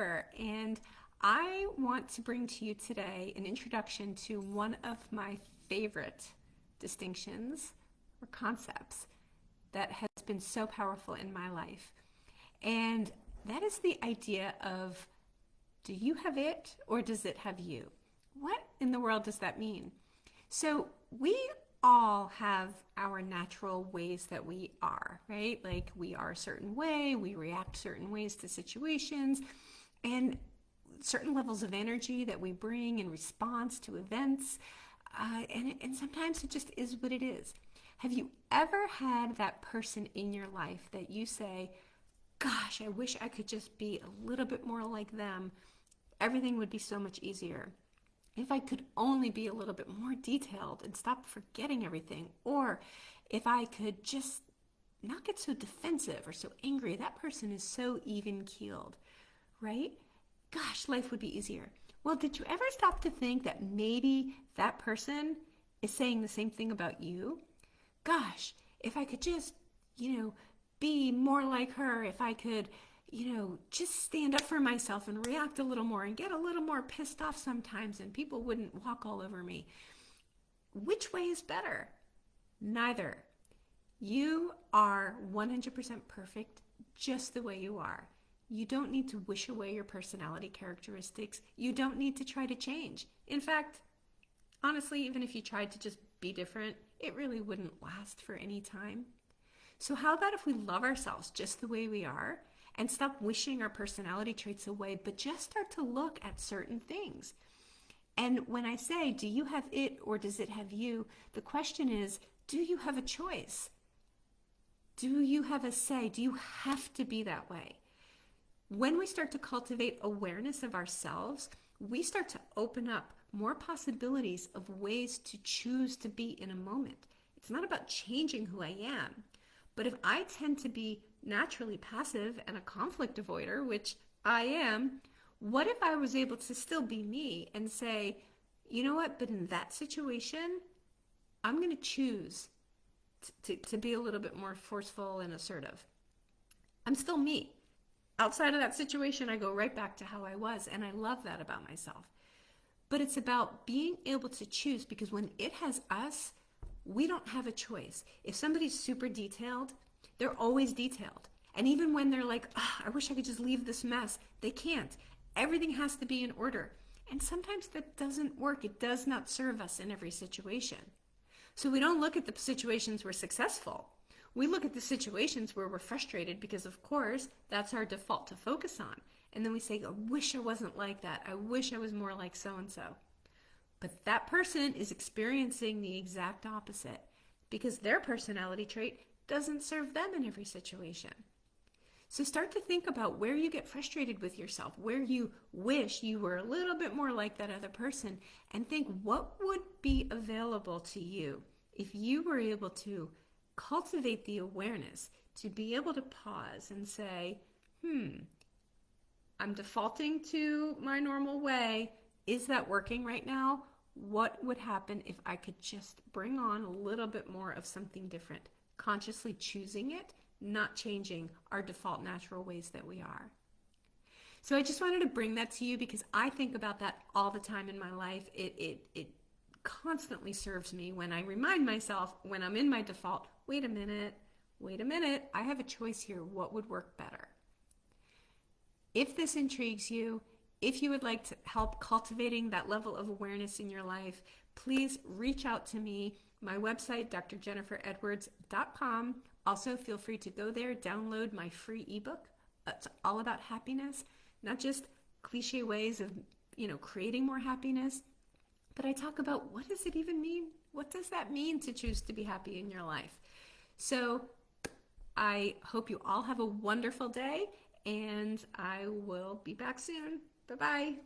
Jennifer, and I want to bring to you today an introduction to one of my favorite distinctions or concepts that has been so powerful in my life. And that is the idea of, do you have it or does it have you? What in the world does that mean? So we all have our natural ways that we are, right? Like we are a certain way, we react certain ways to situations, and certain levels of energy that we bring in response to events. And sometimes it just is what it is. Have you ever had that person in your life that you say, gosh, I wish I could just be a little bit more like them? Everything would be so much easier. If I could only be a little bit more detailed and stop forgetting everything, or if I could just not get so defensive or so angry, that person is so even keeled, right? Gosh, life would be easier. Well, did you ever stop to think that maybe that person is saying the same thing about you? Gosh, if I could just, be more like her, if I could, just stand up for myself and react a little more and get a little more pissed off sometimes and people wouldn't walk all over me. Which way is better? Neither. You are 100% perfect just the way you are. You don't need to wish away your personality characteristics. You don't need to try to change. In fact, honestly, even if you tried to just be different, it really wouldn't last for any time. So how about if we love ourselves just the way we are and stop wishing our personality traits away, but just start to look at certain things? And when I say, do you have it or does it have you? The question is, do you have a choice? Do you have a say? Do you have to be that way? When we start to cultivate awareness of ourselves, we start to open up more possibilities of ways to choose to be in a moment. It's not about changing who I am. But if I tend to be naturally passive and a conflict avoider, which I am, what if I was able to still be me and say, you know what, but in that situation, I'm going to choose to be a little bit more forceful and assertive. I'm still me. Outside of that situation, I go right back to how I was, and I love that about myself. But it's about being able to choose, because when it has us, we don't have a choice. If somebody's super detailed, they're always detailed. And even when they're like, I wish I could just leave this mess, they can't. Everything has to be in order. And sometimes that doesn't work. It does not serve us in every situation. So we don't look at the situations we're successful. We look at the situations where we're frustrated because, of course, that's our default to focus on. And then we say, I wish I wasn't like that. I wish I was more like so-and-so. But that person is experiencing the exact opposite because their personality trait doesn't serve them in every situation. So start to think about where you get frustrated with yourself, where you wish you were a little bit more like that other person, and think what would be available to you if you were able to cultivate the awareness to be able to pause and say, I'm defaulting to my normal way. Is that working right now? What would happen if I could just bring on a little bit more of something different? Consciously choosing it, not changing our default natural ways that we are. So I just wanted to bring that to you because I think about that all the time in my life. It constantly serves me when I remind myself when I'm in my default, wait a minute, I have a choice here. What would work better? If this intrigues you, if you would like to help cultivating that level of awareness in your life, please reach out to me. My website, drjenniferedwards.com. Also, feel free to go there, download my free ebook. It's all about happiness, not just cliche ways of, creating more happiness, but I talk about what does it even mean? What does that mean to choose to be happy in your life? So I hope you all have a wonderful day, and I will be back soon. Bye-bye.